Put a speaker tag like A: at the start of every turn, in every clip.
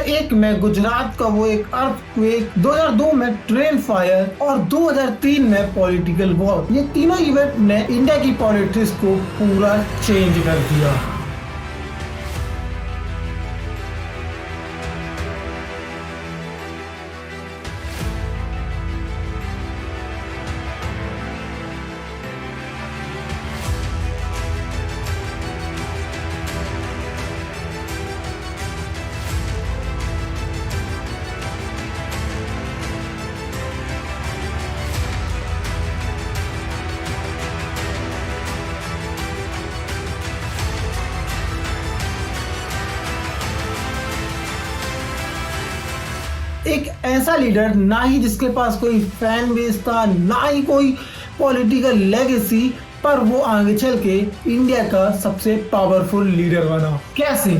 A: 2001 में गुजरात का वो एक अर्थक्वेक, 2002 में ट्रेन फायर और 2003 में पॉलिटिकल वॉर, ये तीनों इवेंट ने इंडिया की पॉलिटिक्स को पूरा चेंज कर दिया। एक ऐसा लीडर, ना ही जिसके पास कोई फैन बेस था, ना ही कोई पॉलिटिकल लेगेसी, पर वो आगे चल के इंडिया का सबसे पावरफुल लीडर बना। कैसे?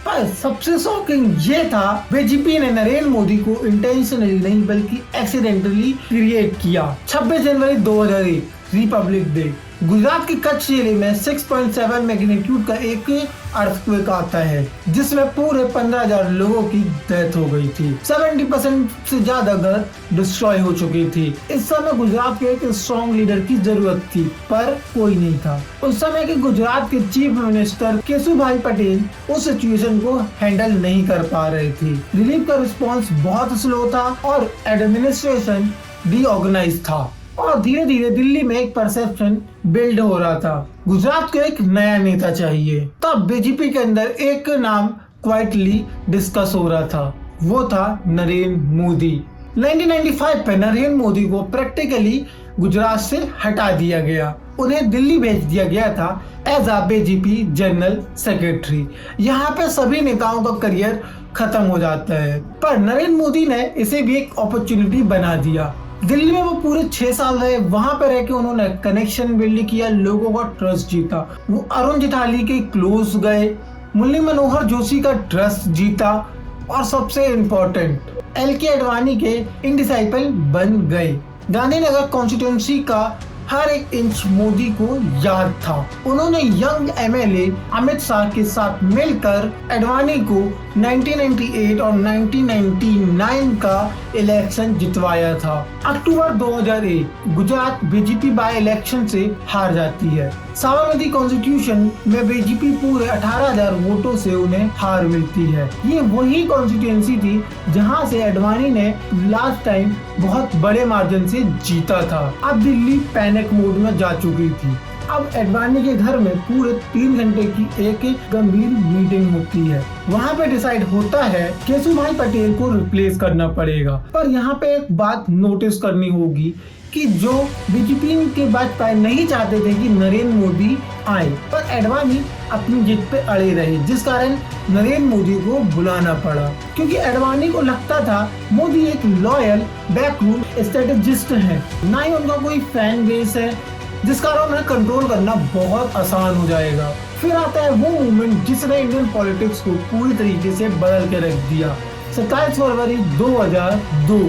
A: पर सबसे शॉकिंग ये था, बीजेपी ने नरेंद्र मोदी को इंटेंशनली नहीं बल्कि एक्सीडेंटली क्रिएट किया। 26 जनवरी 2001 रिपब्लिक डे, गुजरात के कच्छ जिले में 6.7 मैग्नीट्यूड का एक अर्थक्वेक आता है, जिसमें पूरे 15,000 लोगों की डेथ हो गई थी। 70% से ज्यादा घर डिस्ट्रॉय हो चुकी थी। इस समय गुजरात के एक स्ट्रॉन्ग लीडर की जरूरत थी, पर कोई नहीं था। उस समय के गुजरात के चीफ मिनिस्टर केशुभाई पटेल उस सिचुएशन को हैंडल नहीं कर पा रहे थे। रिलीफ का रिस्पॉन्स बहुत स्लो था और एडमिनिस्ट्रेशन डिसऑर्गेनाइज था, और धीरे धीरे दिल्ली में एक परसेप्शन बिल्ड हो रहा था, गुजरात को एक नया नेता चाहिए। तब बीजेपी के अंदर एक नाम क्वाइटली डिस्कस हो रहा था, वो था नरेंद्र मोदी। 1995 पे नरेंद्र मोदी को प्रैक्टिकली गुजरात से हटा दिया गया, उन्हें दिल्ली भेज दिया गया था as a BJP general secretary. यहाँ पे सभी नेताओं का करियर खत्म हो जाता है, पर नरेंद्र मोदी ने इसे भी एक अपॉर्चुनिटी बना दिया। दिल्ली में वो पूरे 6 साल रहे, वहां पर रह के उन्होंने कनेक्शन बिल्ड किया, लोगों का ट्रस्ट जीता। वो अरुण जेटली के क्लोज गए, मुरली मनोहर जोशी का ट्रस्ट जीता, और सबसे इम्पोर्टेंट एल.के. आडवाणी के इनडिसाइपल बन गए। गांधीनगर कॉन्स्टिट्यूंसी का हर एक इंच मोदी को याद था। उन्होंने यंग एमएलए अमित शाह के साथ मिलकर आडवाणी को 1998 और 1999 का इलेक्शन जितवाया था। अक्टूबर 2001 गुजरात बीजेपी बाय इलेक्शन से हार जाती है। साबरमती कॉन्स्टिट्यूशन में बीजेपी पूरे 18,000 वोटों से उन्हें हार मिलती है। ये वही कॉन्स्टिट्यूंसी थी जहां से आडवाणी ने लास्ट टाइम बहुत बड़े मार्जिन से जीता था। अब दिल्ली पैनिक मोड में जा चुकी थी। अब आडवाणी के घर में पूरे 3 घंटे की एक गंभीर मीटिंग होती है। वहाँ पे डिसाइड होता है केशुभाई पटेल को रिप्लेस करना पड़ेगा। पर यहाँ पे एक बात नोटिस करनी होगी कि जो बीजेपी के वाजपेयी नहीं चाहते थे कि नरेंद्र मोदी आए, पर आडवाणी अपनी जिद पे अड़े रहे, जिस कारण नरेंद्र मोदी को बुलाना पड़ा। क्योंकि आडवाणी को लगता था मोदी एक लॉयल बैकरूम स्ट्रेटेजिस्ट है, ना ही उनका कोई फैन बेस है, जिस कारण उन्हें कंट्रोल करना बहुत आसान हो जाएगा। फिर आता है वो मूवमेंट जिसने इंडियन पॉलिटिक्स को पूरी तरीके से बदल के रख दिया। 27 फरवरी 2002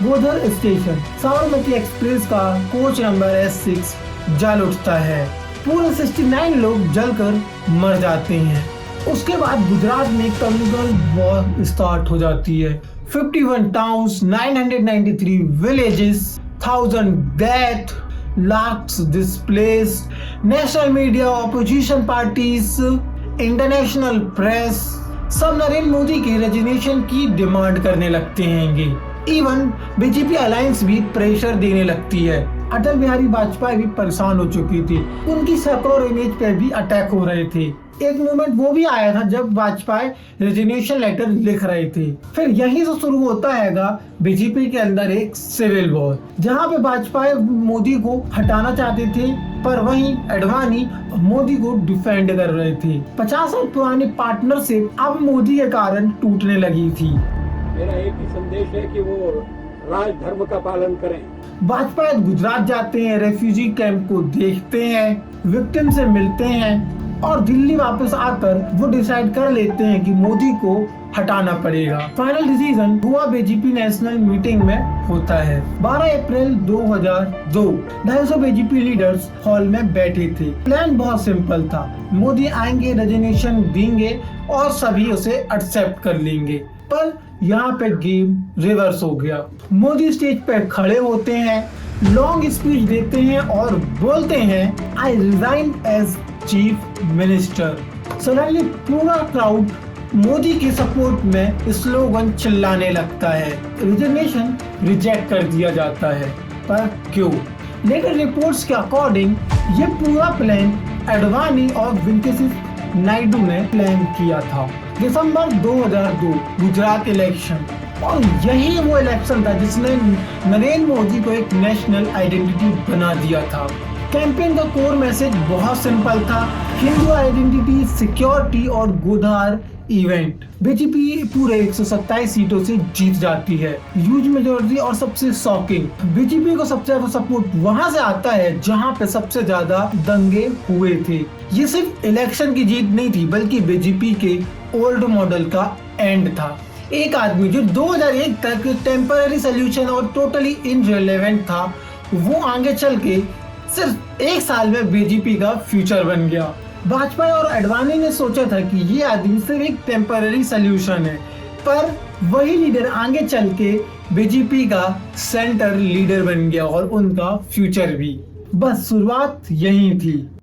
A: गोधर स्टेशन, साबरमती एक्सप्रेस का कोच नंबर S6 जल उठता है। पूरे 69 लोग जलकर मर जाते हैं। उसके बाद गुजरात में कम्युनल वॉर स्टार्ट हो जाती है। 51 towns, 993 villages, 1000 death, lakhs displaced, national media, opposition parties, international press सब नरेंद्र मोदी के रेजिग्नेशन की डिमांड करने लगते हैं। इवन बीजेपी अलायंस भी प्रेशर देने लगती है। अटल बिहारी वाजपेयी भी परेशान हो चुकी थी, उनकी सैकड़ों इमेज पे भी अटैक हो रहे थे। एक मोमेंट वो भी आया था जब वाजपेयी रेजिग्नेशन लेटर लिख रहे थे। फिर यहीं से शुरू होता है बीजेपी के अंदर एक सिविल वॉर, जहां पे वाजपेयी मोदी को हटाना चाहते थे, पर वहीं आडवाणी मोदी को डिफेंड कर रहे थे। 50 साल पुरानी पार्टनरशिप अब मोदी के कारण टूटने लगी थी।
B: मेरा एक ही संदेश है कि वो राजधर्म का पालन करें।
A: वाजपेयी गुजरात जाते हैं, रेफ्यूजी कैंप को देखते हैं, विक्टिम से मिलते हैं, और दिल्ली वापस आकर वो डिसाइड कर लेते हैं कि मोदी को हटाना पड़ेगा। फाइनल डिसीजन हुआ बीजेपी नेशनल मीटिंग में होता है। 12 अप्रैल 2002 250 बीजेपी लीडर्स हॉल में बैठे थे। प्लान बहुत सिंपल था, मोदी आएंगे, रेजिग्नेशन देंगे और सभी उसे एक्सेप्ट कर लेंगे। पर यहाँ पे गेम रिवर्स हो गया। मोदी स्टेज पे खड़े होते हैं, लॉन्ग स्पीच देते हैं और बोलते हैं I resign as chief minister. Suddenly पूरा क्राउड मोदी के सपोर्ट में स्लोगन चिल्लाने लगता है। रिजिग्नेशन रिजेक्ट कर दिया जाता है, पर क्यों? लेकिन रिपोर्ट्स के अकॉर्डिंग ये पूरा प्लान अडवाणी और वेंकटेश्वर नायडू ने प्लान किया था। दिसंबर 2002 गुजरात इलेक्शन, और यही वो इलेक्शन था जिसने नरेंद्र मोदी को एक नेशनल आइडेंटिटी बना दिया था। कैंपेन का कोर मैसेज बहुत सिंपल था, हिंदू आइडेंटिटी, सिक्योरिटी और गोधार इवेंट। बीजेपी पूरे 127 सीटों से जीत जाती है, ह्यूज मेजॉरिटी। और सबसे शॉकिंग, बीजेपी को सबसे ज्यादा सपोर्ट वहां से आता है जहां पे सबसे ज्यादा दंगे हुए थे। ये सिर्फ इलेक्शन की जीत नहीं थी, बल्कि बीजेपी के ओल्ड मॉडल का एंड था। एक आदमी जो 2001 तक टेम्पररी सोल्यूशन और टोटली इनरिलेवेंट था, वो आगे चल के सिर्फ एक साल में बीजेपी का फ्यूचर बन गया। वाजपेयी और अडवाणी ने सोचा था कि ये आदमी सिर्फ एक टेम्पररी सोल्यूशन है, पर वही लीडर आगे चल के बीजेपी का सेंटर लीडर बन गया और उनका फ्यूचर भी। बस शुरुआत यही थी।